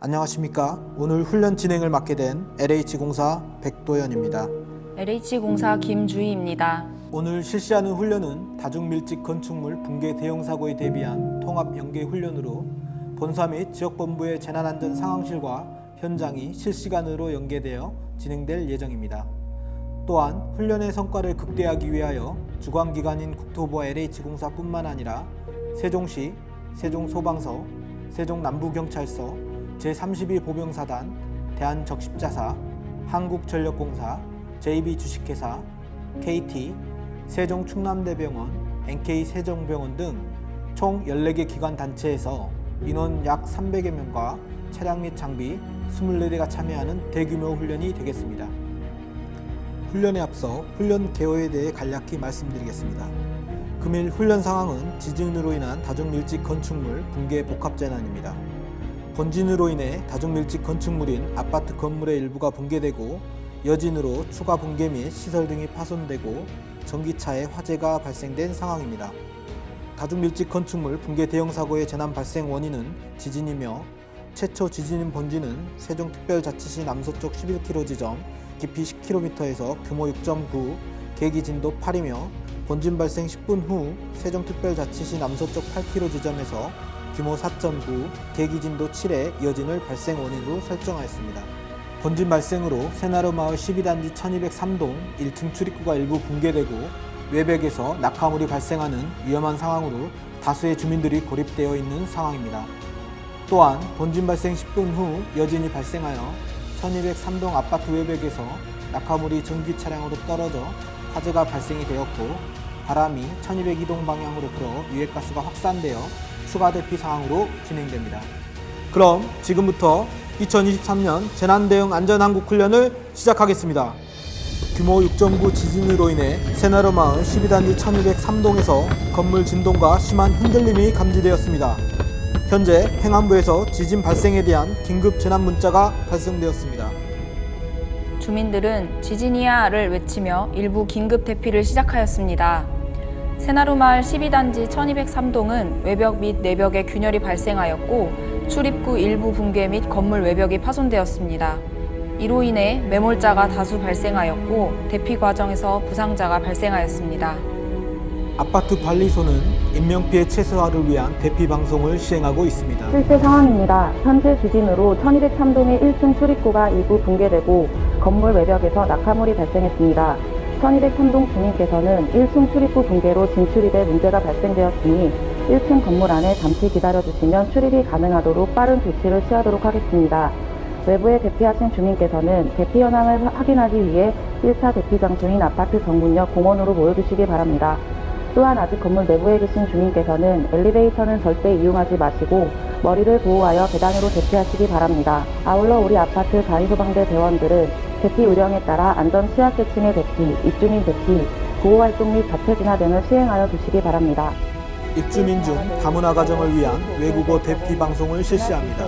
안녕하십니까. 오늘 훈련 진행을 맡게 된 LH공사 백도현입니다. LH공사 김주희입니다. 오늘 실시하는 훈련은 다중밀집 건축물 붕괴 대형 사고에 대비한 통합 연계 훈련으로 본사 및 지역본부의 재난안전 상황실과 현장이 실시간으로 연계되어 진행될 예정입니다. 또한 훈련의 성과를 극대화하기 위하여 주관기관인 국토부와 LH공사뿐만 아니라 세종시, 세종소방서, 세종남부경찰서, 제32보병사단, 대한적십자사, 한국전력공사, JB주식회사, KT, 세종충남대병원, NK세종병원 등 총 14개 기관 단체에서 인원 약 300여 명과 차량 및 장비 24대가 참여하는 대규모 훈련이 되겠습니다. 훈련에 앞서 훈련 개요에 대해 간략히 말씀드리겠습니다. 금일 훈련 상황은 지진으로 인한 다중밀집 건축물 붕괴 복합재난입니다. 본진으로 인해 다중밀집 건축물인 아파트 건물의 일부가 붕괴되고 여진으로 추가 붕괴 및 시설 등이 파손되고 전기차에 화재가 발생된 상황입니다. 다중밀집 건축물 붕괴 대형 사고의 재난 발생 원인은 지진이며 최초 지진인 본진은 세종특별자치시 남서쪽 11km 지점 깊이 10km에서 규모 6.9, 계기 진도 8이며 본진 발생 10분 후 세종특별자치시 남서쪽 8km 지점에서 규모 4.9, 계기 진도 7의 여진을 발생 원인으로 설정하였습니다. 본진 발생으로 새나루마을 12단지 1203동 1층 출입구가 일부 붕괴되고 외벽에서 낙하물이 발생하는 위험한 상황으로 다수의 주민들이 고립되어 있는 상황입니다. 또한 본진 발생 10분 후 여진이 발생하여 1203동 아파트 외벽에서 낙하물이 전기 차량으로 떨어져 화재가 발생이 되었고 바람이 1202동 방향으로 불어 유해가스가 확산되어 추가 대피 사항으로 진행됩니다. 그럼 지금부터 2023년 재난대응 안전한국훈련을 시작하겠습니다. 규모 6.9 지진으로 인해 새나루마을 12단지 1203동에서 건물 진동과 심한 흔들림이 감지되었습니다. 현재 행안부에서 지진 발생에 대한 긴급 재난 문자가 발송되었습니다. 주민들은 지진이야를 외치며 일부 긴급 대피를 시작하였습니다. 새나루마을 12단지 1203동은 외벽 및 내벽에 균열이 발생하였고 출입구 일부 붕괴 및 건물 외벽이 파손되었습니다. 이로 인해 매몰자가 다수 발생하였고 대피 과정에서 부상자가 발생하였습니다. 아파트 관리소는 인명피해 최소화를 위한 대피 방송을 시행하고 있습니다. 실제 상황입니다. 현재 지진으로 1203동의 1층 출입구가 일부 붕괴되고 건물 외벽에서 낙하물이 발생했습니다. 1203동 주민께서는 1층 출입구 붕괴로 진출입에 문제가 발생되었으니 1층 건물 안에 잠시 기다려주시면 출입이 가능하도록 빠른 조치를 취하도록 하겠습니다. 외부에 대피하신 주민께서는 대피 현황을 확인하기 위해 1차 대피 장소인 아파트 정문역 공원으로 모여주시기 바랍니다. 또한 아직 건물 내부에 계신 주민께서는 엘리베이터는 절대 이용하지 마시고 머리를 보호하여 계단으로 대피하시기 바랍니다. 아울러 우리 아파트 간이소방대 대원들은 대피 요령에 따라 안전 취약계층의 대피, 입주민 대피, 보호활동 및 자체 진화 등을 시행하여 주시기 바랍니다. 입주민 중 다문화 가정을 위한 외국어 대피 방송을 실시합니다.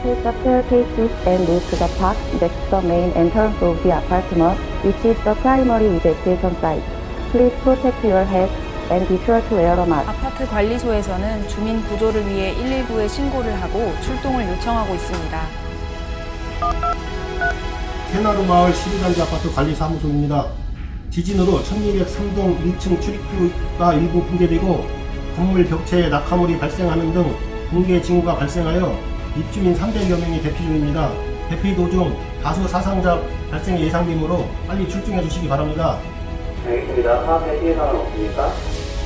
Take the staircases and move to the park next to the main entrance of the apartment, which is the primary evacuation site. Please protect your head and be sure to wear a mask. 아파트 관리소에서는 주민 구조를 위해 119에 신고를 하고 출동을 요청하고 있습니다. 새나루마을 12단지 아파트 관리사무소입니다. 지진으로 1203동 1층 출입구가 일부 붕괴되고 건물 벽체에 낙하물이 발생하는 등 붕괴 징후가 발생하여 입주민 300여 명이 대피 중입니다. 대피 도중 다수 사상자 발생 예상되므로 빨리 출동해 주시기 바랍니다. 알겠습니다. 사업 대피 예상은 없습니까?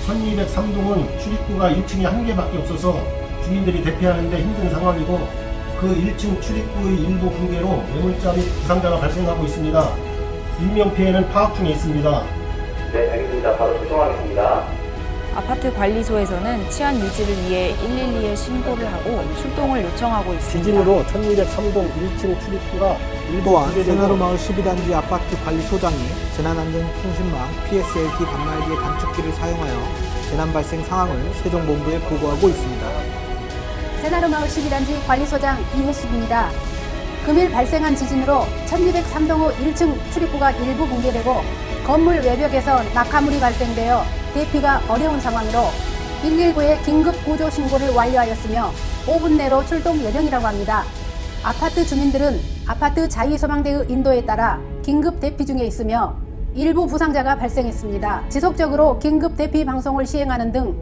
1203동은 출입구가 1층이 한 개밖에 없어서 주민들이 대피하는데 힘든 상황이고 그 1층 출입구의 일부 붕괴로 매몰자 및 부상자가 발생하고 있습니다. 인명피해는 파악 중에 있습니다. 네, 알겠습니다. 바로 출동하겠습니다. 아파트 관리소에서는 치안 유지를 위해 112에 신고를 하고 출동을 요청하고 있습니다. 지진으로 1203동 1층 출입구가 일부 또한 붕괴되고 새나루마을 12단지 아파트 관리소장이 재난안전통신망 PSLT 단말기의 단축키를 사용하여 재난 발생 상황을 세종본부에 보고하고 있습니다. 새나루마을 12단지 관리소장 이혜숙입니다. 금일 발생한 지진으로 1203동호 1층 출입구가 일부 붕괴되고 건물 외벽에서 낙하물이 발생되어 대피가 어려운 상황으로 119에 긴급 구조 신고를 완료하였으며 5분 내로 출동 예정이라고 합니다. 아파트 주민들은 아파트 자위소방대의 인도에 따라 긴급 대피 중에 있으며 일부 부상자가 발생했습니다. 지속적으로 긴급 대피 방송을 시행하는 등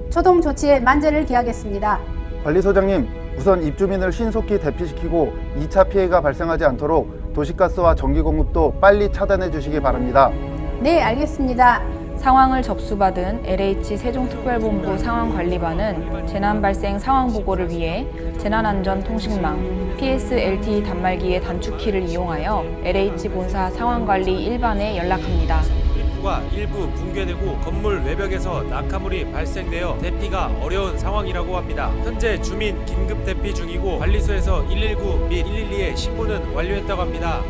초동 조치에 만전을 기하겠습니다. 관리소장님, 우선 입주민을 신속히 대피시키고 2차 피해가 발생하지 않도록 도시가스와 전기 공급도 빨리 차단해 주시기 바랍니다. 네, 알겠습니다. 상황을 접수받은 LH 세종특별본부 상황관리반은 재난 발생 상황 보고를 위해 재난안전통신망 PSLTE 단말기의 단축키를 이용하여 LH 본사 상황관리 1반에 연락합니다. 출입구가 일부 붕괴되고 건물 외벽에서 낙하물이 발생되어 대피가 어려운 상황이라고 합니다. 현재 주민 긴급 대피 중이고 관리소에서 119 및 112에 신고는 완료했다고 합니다.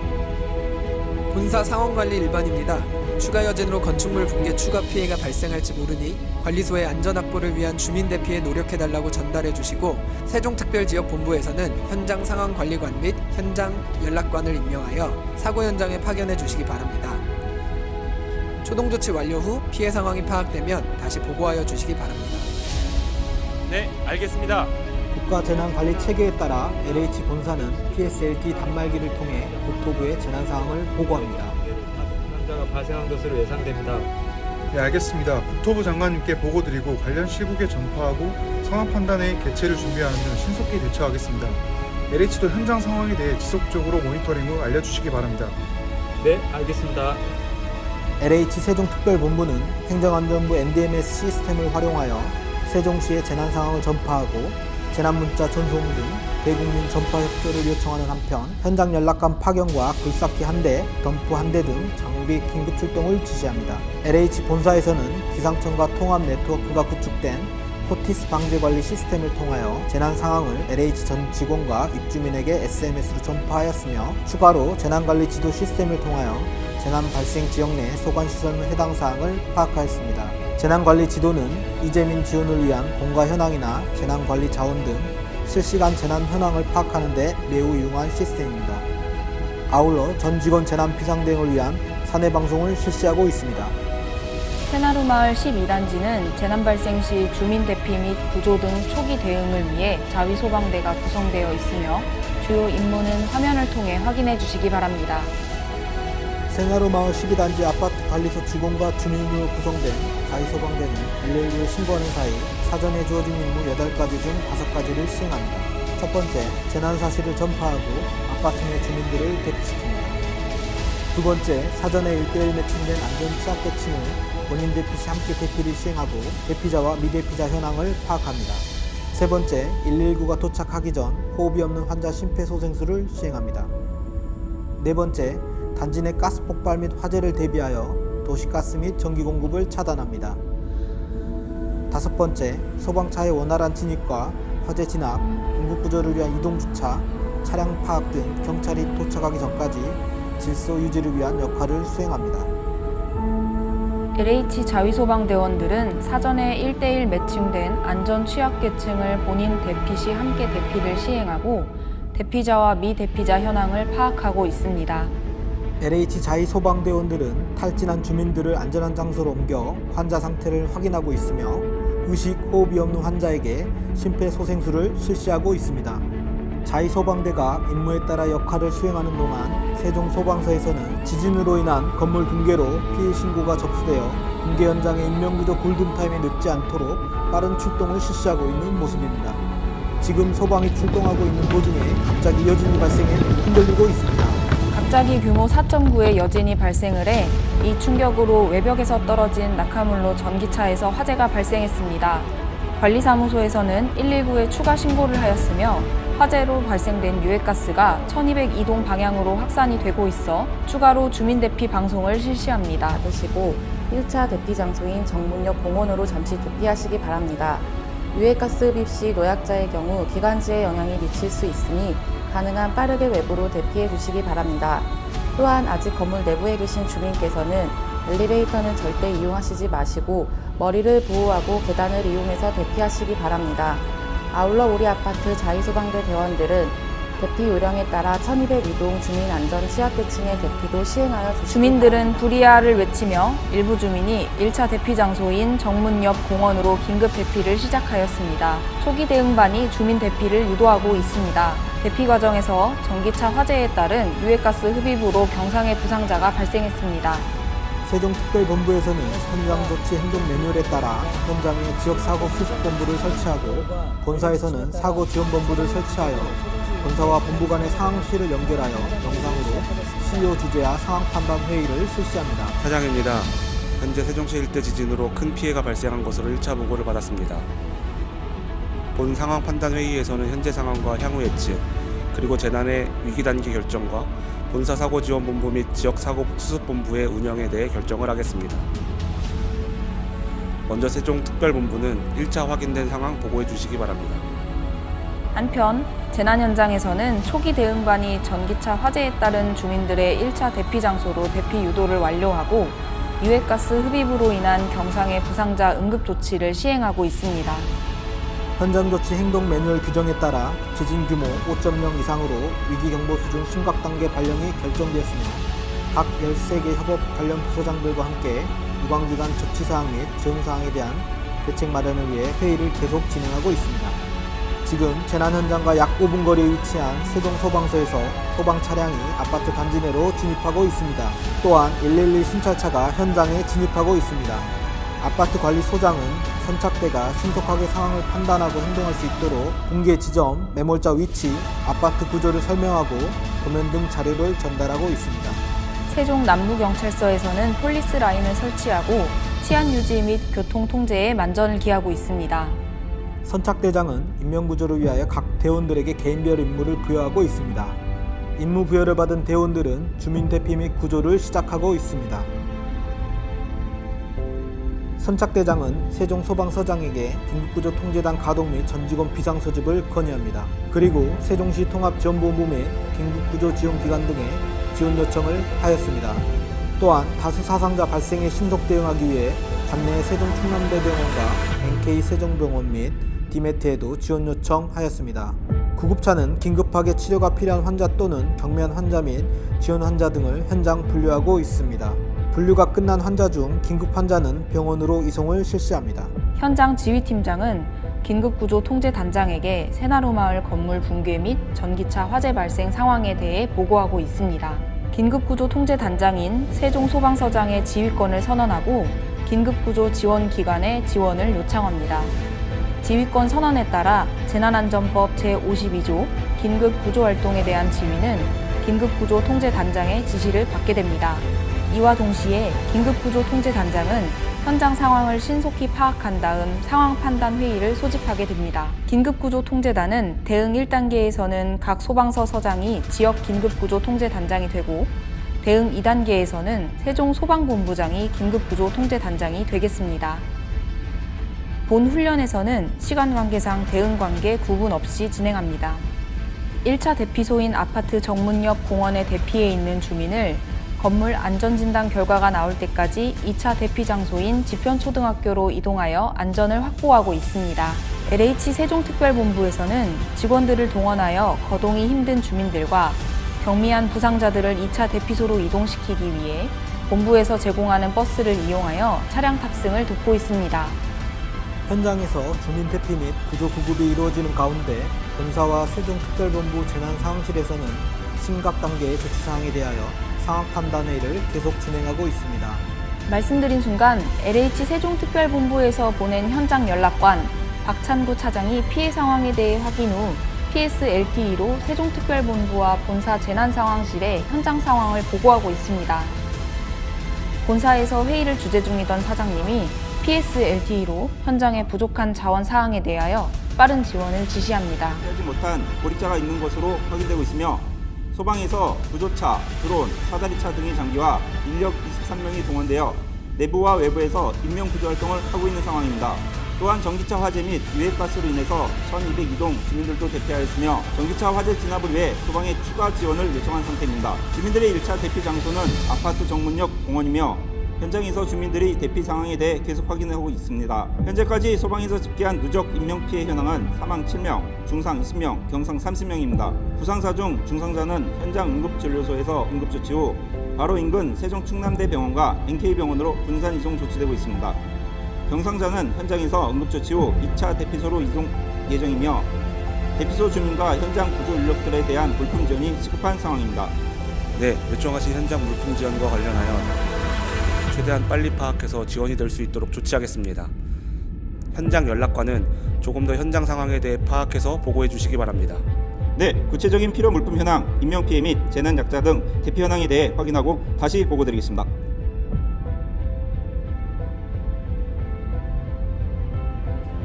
본사 상황관리 일반입니다. 추가 여진으로 건축물 붕괴 추가 피해가 발생할지 모르니 관리소의 안전 확보를 위한 주민 대피에 노력해달라고 전달해 주시고 세종특별지역본부에서는 현장 상황관리관 및 현장 연락관을 임명하여 사고 현장에 파견해 주시기 바랍니다. 초동조치 완료 후 피해 상황이 파악되면 다시 보고하여 주시기 바랍니다. 네, 알겠습니다. 국가재난관리 체계에 따라 LH 본사는 PSLT 단말기를 통해 국토부에 재난 상황을 보고합니다. 환자가 발생한 것으로 예상됩니다. 네, 알겠습니다. 국토부 장관님께 보고드리고 관련 시국에 전파하고 상황 판단에 개최를 준비하는 등 신속히 대처하겠습니다. LH도 현장 상황에 대해 지속적으로 모니터링 후 알려주시기 바랍니다. 네, 알겠습니다. LH 세종특별본부는 행정안전부 NDMS 시스템을 활용하여 세종시의 재난 상황을 전파하고 재난문자 전송 등 대국민 전파 협조를 요청하는 한편 현장 연락관 파견과 굴삭기 1대, 덤프 1대 등 장비 긴급 출동을 지시합니다. LH 본사에서는 기상청과 통합 네트워크가 구축된 포티스 방재 관리 시스템을 통하여 재난 상황을 LH 전 직원과 입주민에게 SMS로 전파하였으며 추가로 재난관리 지도 시스템을 통하여 재난 발생 지역 내 소관시설 해당 사항을 파악하였습니다. 재난관리 지도는 이재민 지원을 위한 공가 현황이나 재난관리 자원 등 실시간 재난 현황을 파악하는 데 매우 유용한 시스템입니다. 아울러 전 직원 재난 비상대응을 위한 사내 방송을 실시하고 있습니다. 새나루마을 12단지는 재난 발생 시 주민 대피 및 구조 등 초기 대응을 위해 자위소방대가 구성되어 있으며 주요 임무는 화면을 통해 확인해 주시기 바랍니다. 새나루마을 12단지 아파트 관리소 직원과 주민으로 구성된 자위소방대는 119에 신고하는 사이 사전에 주어진 임무 8가지 중 5가지를 시행합니다. 첫 번째, 재난 사실을 전파하고 아파트 내 주민들을 대피시킵니다. 두 번째, 사전에 1:1 매칭된 안전 취약계층을 본인 대피 시 함께 대피를 시행하고 대피자와 미대피자 현황을 파악합니다. 세 번째, 119가 도착하기 전 호흡이 없는 환자 심폐소생술을 시행합니다. 네 번째, 단지 내 가스 폭발 및 화재를 대비하여 도시가스 및 전기 공급을 차단합니다. 다섯 번째, 소방차의 원활한 진입과 화재 진압, 응급구조를 위한 이동주차, 차량 파악 등 경찰이 도착하기 전까지 질서 유지를 위한 역할을 수행합니다. LH 자위소방대원들은 사전에 1:1 매칭된 안전 취약계층을 본인 대피 시 함께 대피를 시행하고 대피자와 미대피자 현황을 파악하고 있습니다. LH 자위소방대원들은 탈진한 주민들을 안전한 장소로 옮겨 환자 상태를 확인하고 있으며 의식, 호흡이 없는 환자에게 심폐소생술을 실시하고 있습니다. 자위소방대가 임무에 따라 역할을 수행하는 동안 세종소방서에서는 지진으로 인한 건물 붕괴로 피해 신고가 접수되어 붕괴 현장의 인명구조 골든타임에 늦지 않도록 빠른 출동을 실시하고 있는 모습입니다. 지금 소방이 출동하고 있는 도중에 갑자기 여진이 발생해 흔들리고 있습니다. 갑자기 규모 4.9의 여진이 발생을 해 이 충격으로 외벽에서 떨어진 낙하물로 전기차에서 화재가 발생했습니다. 관리사무소에서는 119에 추가 신고를 하였으며 화재로 발생된 유해가스가 1202동 방향으로 확산이 되고 있어 추가로 주민 대피 방송을 실시합니다. 받으시고 1차 대피 장소인 정문역 공원으로 잠시 대피하시기 바랍니다. 유해가스 흡입 시 노약자의 경우 기관지에 영향이 미칠 수 있으니 가능한 빠르게 외부로 대피해 주시기 바랍니다. 또한 아직 건물 내부에 계신 주민께서는 엘리베이터는 절대 이용하시지 마시고 머리를 보호하고 계단을 이용해서 대피하시기 바랍니다. 아울러 우리 아파트 자위소방대 대원들은 대피 요령에 따라 1202동 주민안전 취약계층의 대피도 시행하여 주시기 주민들은 불이하를 외치며 일부 주민이 1차 대피 장소인 정문 옆 공원으로 긴급 대피를 시작하였습니다. 초기 대응반이 주민 대피를 유도하고 있습니다. 대피 과정에서 전기차 화재에 따른 유해가스 흡입으로 경상의 부상자가 발생했습니다. 세종특별본부에서는 현장 조치 행동 매뉴얼에 따라 현장에 지역사고 수습본부를 설치하고 본사에서는 사고지원본부를 설치하여 본사와 본부 간의 상황실을 연결하여 영상으로 CEO 주재와 상황 판단 회의를 실시합니다. 사장입니다. 현재 세종시 일대 지진으로 큰 피해가 발생한 것으로 1차 보고를 받았습니다. 본 상황 판단 회의에서는 현재 상황과 향후 예측, 그리고 재난의 위기 단계 결정과 본사 사고지원본부 및 지역 사고 수습본부의 운영에 대해 결정을 하겠습니다. 먼저 세종특별본부는 1차 확인된 상황 보고해 주시기 바랍니다. 한편 재난 현장에서는 초기 대응반이 전기차 화재에 따른 주민들의 1차 대피 장소로 대피 유도를 완료하고 유해가스 흡입으로 인한 경상의 부상자 응급 조치를 시행하고 있습니다. 현장 조치 행동 매뉴얼 규정에 따라 지진 규모 5.0 이상으로 위기경보 수준 심각 단계 발령이 결정되었으며 각 13개 협업 관련 부서장들과 함께 유관기관 조치사항 및 지원사항에 대한 대책 마련을 위해 회의를 계속 진행하고 있습니다. 지금 재난 현장과 약 5분 거리에 위치한 세종소방서에서 소방 차량이 아파트 단지 내로 진입하고 있습니다. 또한 112 순찰차가 현장에 진입하고 있습니다. 아파트 관리소장은 선착대가 신속하게 상황을 판단하고 행동할 수 있도록 붕괴 지점, 매몰자 위치, 아파트 구조를 설명하고 도면 등 자료를 전달하고 있습니다. 세종 남부경찰서에서는 폴리스 라인을 설치하고 치안 유지 및 교통 통제에 만전을 기하고 있습니다. 선착대장은 인명구조를 위하여 각 대원들에게 개인별 임무를 부여하고 있습니다. 임무 부여를 받은 대원들은 주민 대피 및 구조를 시작하고 있습니다. 선착대장은 세종소방서장에게 긴급구조 통제단 가동 및 전 직원 비상소집을 건의합니다. 그리고 세종시 통합지원본부 및 긴급구조 지원기관 등의 지원 요청을 하였습니다. 또한 다수 사상자 발생에 신속 대응하기 위해 관내 세종충남대병원과 NK 세종병원 및 디메트에도 지원 요청하였습니다. 구급차는 긴급하게 치료가 필요한 환자 또는 경미한 환자 및 지원 환자 등을 현장 분류하고 있습니다. 분류가 끝난 환자 중 긴급 환자는 병원으로 이송을 실시합니다. 현장 지휘팀장은 긴급구조 통제단장에게 새나루마을 건물 붕괴 및 전기차 화재 발생 상황에 대해 보고하고 있습니다. 긴급구조 통제단장인 세종소방서장의 지휘권을 선언하고 긴급구조 지원기관의 지원을 요청합니다. 지휘권 선언에 따라 재난안전법 제52조 긴급구조활동에 대한 지휘는 긴급구조 통제단장의 지시를 받게 됩니다. 이와 동시에 긴급구조 통제단장은 현장 상황을 신속히 파악한 다음 상황 판단 회의를 소집하게 됩니다. 긴급구조 통제단은 대응 1단계에서는 각 소방서 서장이 지역 긴급구조 통제단장이 되고 대응 2단계에서는 세종소방본부장이 긴급구조 통제단장이 되겠습니다. 본 훈련에서는 시간 관계상 대응 관계 구분 없이 진행합니다. 1차 대피소인 아파트 정문 옆 공원에 대피해 있는 주민을 건물 안전진단 결과가 나올 때까지 2차 대피 장소인 지편초등학교로 이동하여 안전을 확보하고 있습니다. LH 세종특별본부에서는 직원들을 동원하여 거동이 힘든 주민들과 경미한 부상자들을 2차 대피소로 이동시키기 위해 본부에서 제공하는 버스를 이용하여 차량 탑승을 돕고 있습니다. 현장에서 주민 대피 및 구조 구급이 이루어지는 가운데 본사와 세종특별본부 재난상황실에서는 심각 단계의 조치사항에 대하여 상황 판단 회의를 계속 진행하고 있습니다. 말씀드린 순간 LH 세종특별본부에서 보낸 현장 연락관 박찬구 차장이 피해 상황에 대해 확인 후 PSLTE로 세종특별본부와 본사 재난상황실에 현장 상황을 보고하고 있습니다. 본사에서 회의를 주재 중이던 사장님이 PSLTE로 현장의 부족한 자원 사항에 대하여 빠른 지원을 지시합니다. 하지 못한 고립자가 있는 것으로 확인되고 있으며 소방에서 구조차, 드론, 사다리차 등의 장비와 인력 23명이 동원되어 내부와 외부에서 인명구조활동을 하고 있는 상황입니다. 또한 전기차 화재 및 유해가스로 인해서 1202동 주민들도 대피하였으며 전기차 화재 진압을 위해 소방에 추가 지원을 요청한 상태입니다. 주민들의 1차 대피 장소는 아파트 정문역 공원이며 현장에서 주민들이 대피 상황에 대해 계속 확인하고 있습니다. 현재까지 소방에서 집계한 누적 인명피해 현황은 사망 7명, 중상 20명, 경상 30명입니다. 부상자 중 중상자는 현장 응급진료소에서 응급조치 후 바로 인근 세종충남대병원과 NK병원으로 분산 이송 조치되고 있습니다. 경상자는 현장에서 응급조치 후 2차 대피소로 이송 예정이며 대피소 주민과 현장 구조 인력들에 대한 물품 지원이 시급한 상황입니다. 네, 요청하신 현장 물품 지원과 관련하여 최대한 빨리 파악해서 지원이 될 수 있도록 조치하겠습니다. 현장 연락과는 조금 더 현장 상황에 대해 파악해서 보고해 주시기 바랍니다. 네, 구체적인 필요 물품 현황, 인명피해 및 재난 약자 등 대피 현황에 대해 확인하고 다시 보고드리겠습니다.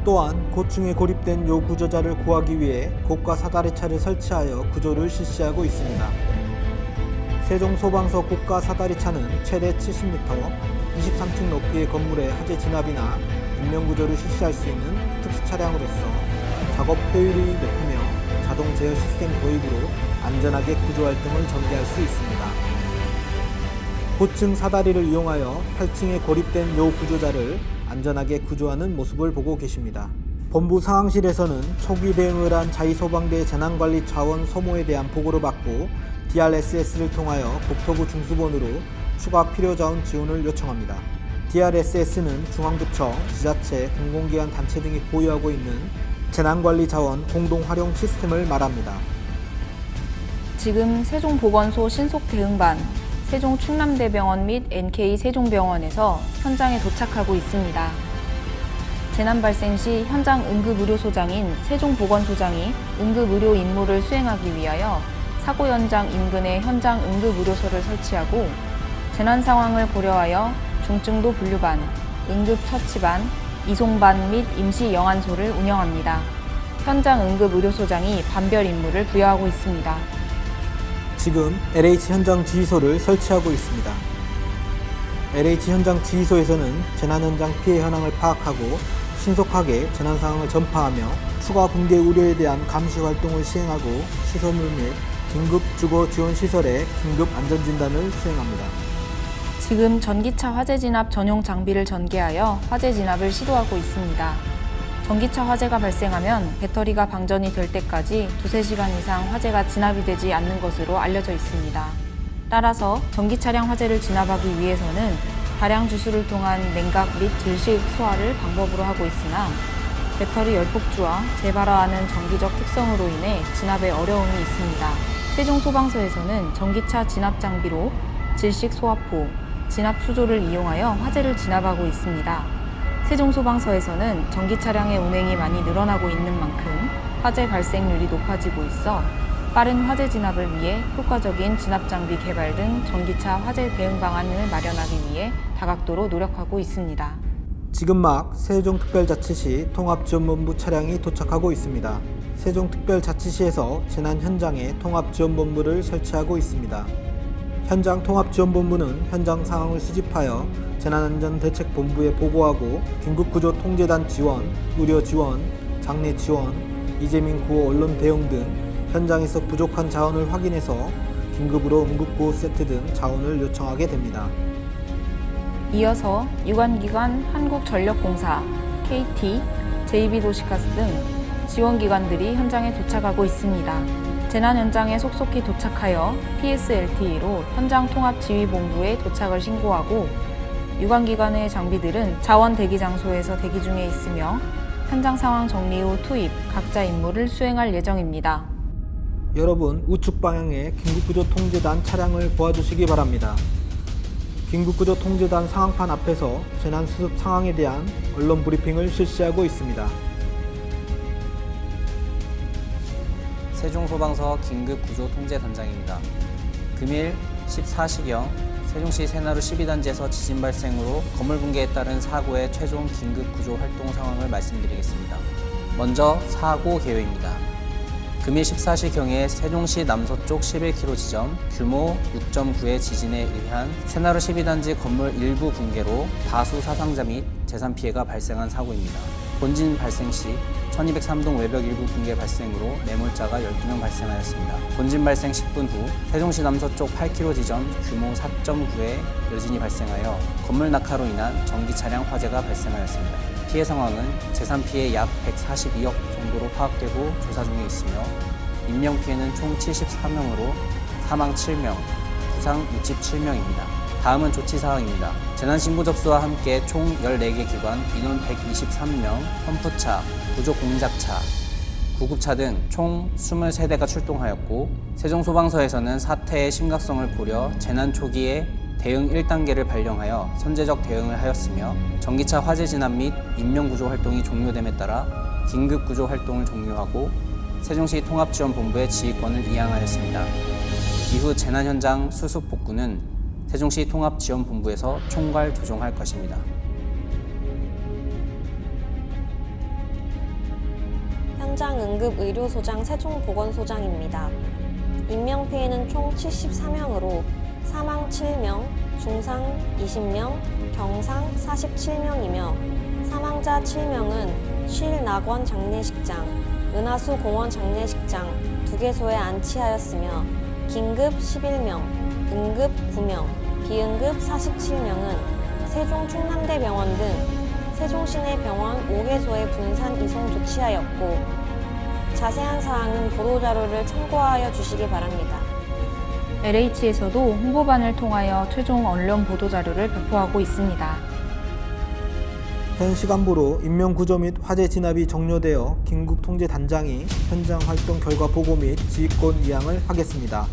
또한 고층에 고립된 요 구조자를 구하기 위해 고가 사다리차를 설치하여 구조를 실시하고 있습니다. 세종소방서 고가 사다리차는 최대 70m, 23층 높이의 건물의 화재 진압이나 인명구조를 실시할 수 있는 특수 차량으로서 작업 효율이 높으며 자동 제어 시스템 도입으로 안전하게 구조 활동을 전개할 수 있습니다. 고층 사다리를 이용하여 8층에 고립된 요 구조자를 안전하게 구조하는 모습을 보고 계십니다. 본부 상황실에서는 초기 대응을 한 자위소방대 재난관리 차원 소모에 대한 보고를 받고 DRSS를 통하여 국토부 중수본으로 추가 필요자원 지원을 요청합니다. DRSS는 중앙부처, 지자체, 공공기관 단체 등이 보유하고 있는 재난관리 자원 공동활용 시스템을 말합니다. 지금 세종보건소 신속대응반, 세종충남대병원 및 NK세종병원에서 현장에 도착하고 있습니다. 재난 발생 시 현장 응급의료소장인 세종보건소장이 응급의료 임무를 수행하기 위하여 사고 현장 인근에 현장 응급의료소를 설치하고 재난 상황을 고려하여 중증도 분류반, 응급처치반, 이송반 및 임시 영안소를 운영합니다. 현장 응급의료소장이 반별 임무를 부여하고 있습니다. 지금 LH 현장 지휘소를 설치하고 있습니다. LH 현장 지휘소에서는 재난 현장 피해 현황을 파악하고 신속하게 재난 상황을 전파하며 추가 붕괴 우려에 대한 감시 활동을 시행하고 시설물 및 긴급 주거 지원 시설의 긴급 안전 진단을 수행합니다. 지금 전기차 화재 진압 전용 장비를 전개하여 화재 진압을 시도하고 있습니다. 전기차 화재가 발생하면 배터리가 방전이 될 때까지 2-3시간 이상 화재가 진압이 되지 않는 것으로 알려져 있습니다. 따라서 전기 차량 화재를 진압하기 위해서는 다량 주수를 통한 냉각 및 질식 소화를 방법으로 하고 있으나 배터리 열폭주와 재발화하는 전기적 특성으로 인해 진압에 어려움이 있습니다. 세종소방서에서는 전기차 진압 장비로 질식 소화포, 진압 수조를 이용하여 화재를 진압하고 있습니다. 세종소방서에서는 전기 차량의 운행이 많이 늘어나고 있는 만큼 화재 발생률이 높아지고 있어 빠른 화재 진압을 위해 효과적인 진압 장비 개발 등 전기차 화재 대응 방안을 마련하기 위해 다각도로 노력하고 있습니다. 지금 막 세종특별자치시 통합지원본부 차량이 도착하고 있습니다. 세종특별자치시에서 재난 현장에 통합지원본부를 설치하고 있습니다. 현장 통합지원본부는 현장 상황을 수집하여 재난안전대책본부에 보고하고 긴급구조통제단 지원, 의료 지원, 장례 지원, 이재민 구호 언론 대응 등 현장에서 부족한 자원을 확인해서 긴급으로 응급구호 세트 등 자원을 요청하게 됩니다. 이어서 유관기관 한국전력공사, KT, JB도시가스 등 지원기관들이 현장에 도착하고 있습니다. 재난 현장에 속속히 도착하여 PSLTE로 현장통합지휘본부에 도착을 신고하고 유관기관의 장비들은 자원 대기 장소에서 대기 중에 있으며 현장 상황 정리 후 투입, 각자 임무를 수행할 예정입니다. 여러분, 우측 방향의 긴급구조통제단 차량을 보아주시기 바랍니다. 긴급구조통제단 상황판 앞에서 재난수습 상황에 대한 언론 브리핑을 실시하고 있습니다. 세종소방서 긴급구조통제단장입니다. 금일 14시경 세종시 새나루 12단지에서 지진 발생으로 건물 붕괴에 따른 사고의 최종 긴급구조 활동 상황을 말씀드리겠습니다. 먼저 사고 개요입니다. 금일 14시경에 세종시 남서쪽 11km 지점 규모 6.9의 지진에 의한 새나루 12단지 건물 일부 붕괴로 다수 사상자 및 재산 피해가 발생한 사고입니다. 본진 발생 시 1203동 외벽 일부 붕괴 발생으로 매몰자가 12명 발생하였습니다. 본진 발생 10분 후 세종시 남서쪽 8km 지점 규모 4.9의 여진이 발생하여 건물 낙하로 인한 전기 차량 화재가 발생하였습니다. 피해 상황은 재산 피해 약 142억 정도로 파악되고 조사 중에 있으며 인명 피해는 총 74명으로 사망 7명, 부상 67명입니다. 다음은 조치 사항입니다. 재난신고 접수와 함께 총 14개 기관, 인원 123명, 펌프차, 구조 공작차, 구급차 등 총 23대가 출동하였고 세종소방서에서는 사태의 심각성을 고려 재난 초기에 대응 1단계를 발령하여 선제적 대응을 하였으며 전기차 화재 진압 및 인명구조 활동이 종료됨에 따라 긴급구조 활동을 종료하고 세종시 통합지원본부의 지휘권을 이양하였습니다. 이후 재난 현장 수습 복구는 세종시 통합지원본부에서 총괄 조정할 것입니다. 현장 응급의료소장 세종보건소장입니다. 인명피해는 총 74명으로 사망 7명, 중상 20명, 경상 47명이며 사망자 7명은 쉴낙원 장례식장, 은하수 공원 장례식장 2개소에 안치하였으며 긴급 11명, 응급 9명, 비응급 47명은 세종 충남대병원 등 세종시내 병원 5개소에 분산 이송 조치하였고 자세한 사항은 보도자료를 참고하여 주시기 바랍니다. LH에서도 홍보반을 통하여 최종 언론 보도자료를 배포하고 있습니다. 현 시간부로 인명구조 및 화재 진압이 종료되어 긴급통제단장이 현장 활동 결과 보고 및 지휘권 이양을 하겠습니다.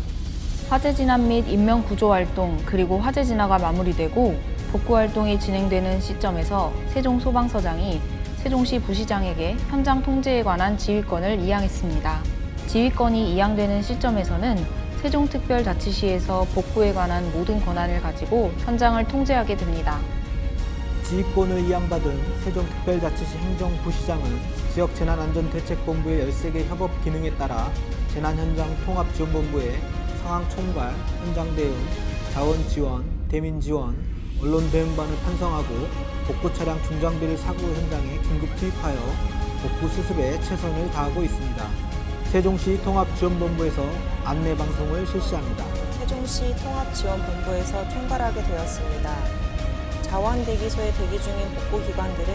화재 진압 및 인명구조 활동 그리고 화재 진화가 마무리되고 복구 활동이 진행되는 시점에서 세종소방서장이 세종시 부시장에게 현장 통제에 관한 지휘권을 이양했습니다. 지휘권이 이양되는 시점에서는 세종특별자치시에서 복구에 관한 모든 권한을 가지고 현장을 통제하게 됩니다. 지휘권을 이양받은 세종특별자치시 행정부시장은 지역재난안전대책본부의 13개 협업 기능에 따라 재난현장 통합지원본부에 상황 총괄, 현장 대응, 자원 지원, 대민 지원, 언론 대응반을 편성하고 복구 차량 중장비를 사고 현장에 긴급 투입하여 복구 수습에 최선을 다하고 있습니다. 세종시 통합지원본부에서 안내방송을 실시합니다. 세종시 통합지원본부에서 총괄하게 되었습니다. 자원대기소에 대기 중인 복구기관들은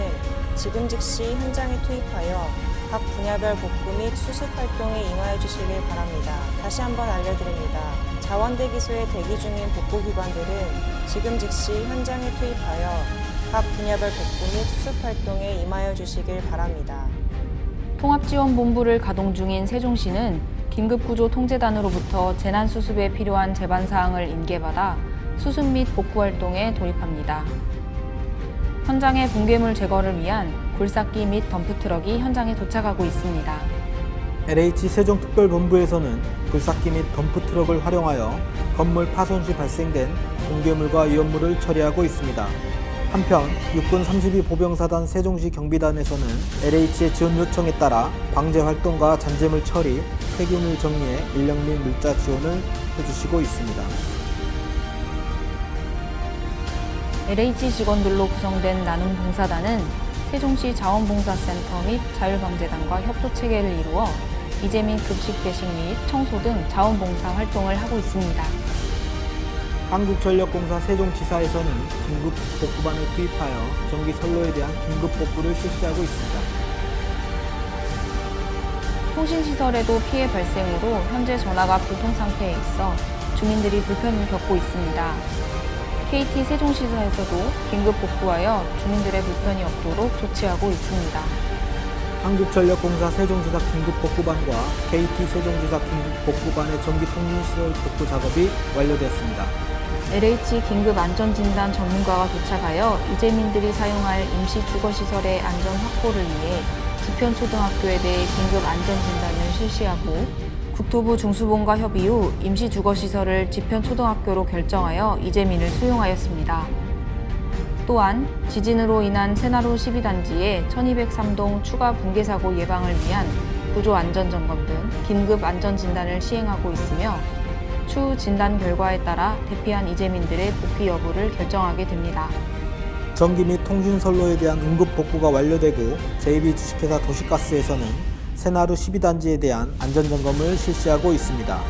지금 즉시 현장에 투입하여 각 분야별 복구 및 수습 활동에 임하여 주시길 바랍니다. 다시 한번 알려드립니다. 자원대기소에 대기 중인 복구기관들은 지금 즉시 현장에 투입하여 각 분야별 복구 및 수습 활동에 임하여 주시길 바랍니다. 통합지원본부를 가동 중인 세종시는 긴급구조통제단으로부터 재난수습에 필요한 제반사항을 인계받아 수습 및 복구 활동에 돌입합니다. 현장의 붕괴물 제거를 위한 골삭기 및 덤프트럭이 현장에 도착하고 있습니다. LH 세종특별본부에서는 골삭기 및 덤프트럭을 활용하여 건물 파손 시 발생된 붕괴물과 위험물을 처리하고 있습니다. 한편 육군 32 보병사단 세종시 경비단에서는 LH의 지원 요청에 따라 방제 활동과 잔재물 처리, 폐기물 정리에 인력 및 물자 지원을 해주시고 있습니다. LH 직원들로 구성된 나눔 봉사단은 세종시 자원봉사센터 및 자율방재단과 협조체계를 이루어 이재민 급식 배식 및 청소 등 자원봉사 활동을 하고 있습니다. 한국전력공사 세종지사에서는 긴급 복구반을 투입하여 전기 선로에 대한 긴급 복구를 실시하고 있습니다. 통신시설에도 피해 발생으로 현재 전화가 불통 상태에 있어 주민들이 불편을 겪고 있습니다. KT 세종시사에서도 긴급 복구하여 주민들의 불편이 없도록 조치하고 있습니다. 한국전력공사 세종지사 긴급복구반과 KT 세종지사 긴급복구반의 전기통신시설 복구 작업이 완료되었습니다. LH 긴급안전진단 전문가가 도착하여 이재민들이 사용할 임시 주거시설의 안전 확보를 위해 지편초등학교에 대해 긴급안전진단을 실시하고 국토부 중수본과 협의 후 임시주거시설을 지편초등학교로 결정하여 이재민을 수용하였습니다. 또한 지진으로 인한 새나루 12단지의 1203동 추가 붕괴사고 예방을 위한 구조안전점검 등 긴급안전진단을 시행하고 있으며 추후 진단 결과에 따라 대피한 이재민들의 복귀 여부를 결정하게 됩니다. 전기 및 통신선로에 대한 응급 복구가 완료되고 JB 주식회사 도시가스에서는 새나루 12단지에 대한 안전점검을 실시하고 있습니다.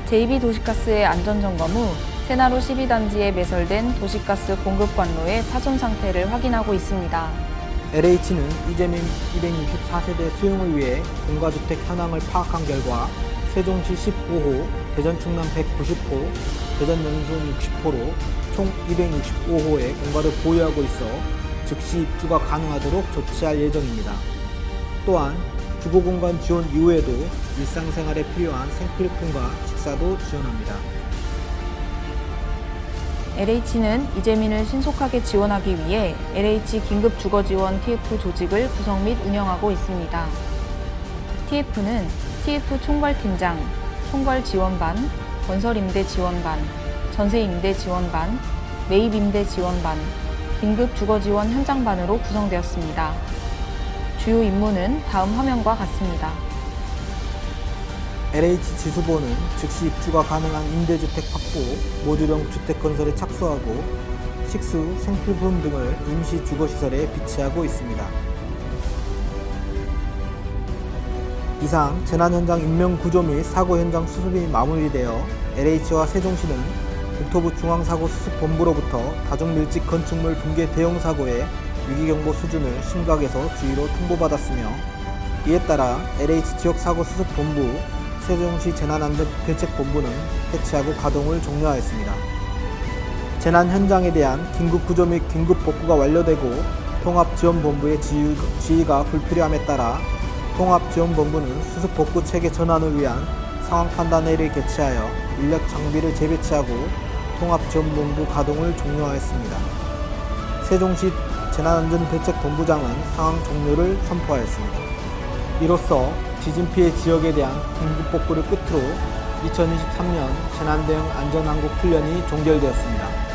JB 도시가스의 안전점검 후 새나루 12단지에 매설된 도시가스 공급관로의 파손 상태를 확인하고 있습니다. LH는 이재민 264세대 수용을 위해 공가주택 현황을 파악한 결과 세종시 15호, 대전 충남 190호, 대전 연수원 60호로 총 265호의 공가를 보유하고 있어 즉시 입주가 가능하도록 조치할 예정입니다. 또한 주거공간 지원 이후에도 일상생활에 필요한 생필품과 식사도 지원합니다. LH는 이재민을 신속하게 지원하기 위해 LH 긴급주거지원 TF 조직을 구성 및 운영하고 있습니다. TF는 TF 총괄팀장, 총괄지원반, 건설임대지원반, 전세임대지원반, 매입임대지원반, 긴급주거지원 현장반으로 구성되었습니다. 주요 임무는 다음 화면과 같습니다. LH 지수본은 즉시 입주가 가능한 임대주택 확보, 모듈형 주택 건설에 착수하고 식수, 생필품 등을 임시 주거시설에 비치하고 있습니다. 이상 재난 현장 인명 구조 및 사고 현장 수습이 마무리되어 LH와 세종시는 국토부 중앙사고수습본부로부터 다중밀집 건축물 붕괴 대형 사고의 위기경보 수준을 심각에서 주의로 통보받았으며 이에 따라 LH 지역사고수습본부, 세종시 재난안전대책본부는 해체하고 가동을 종료하였습니다. 재난 현장에 대한 긴급구조 및 긴급복구가 완료되고 통합지원본부의 지휘가 불필요함에 따라 통합지원본부는 수습복구 체계 전환을 위한 상황판단회의를 개최하여 인력 장비를 재배치하고 통합지원본부 가동을 종료하였습니다. 세종시 재난안전대책본부장은 상황 종료를 선포하였습니다. 이로써 지진피해 지역에 대한 긴급복구를 끝으로 2023년 재난대응 안전항공 훈련이 종결되었습니다.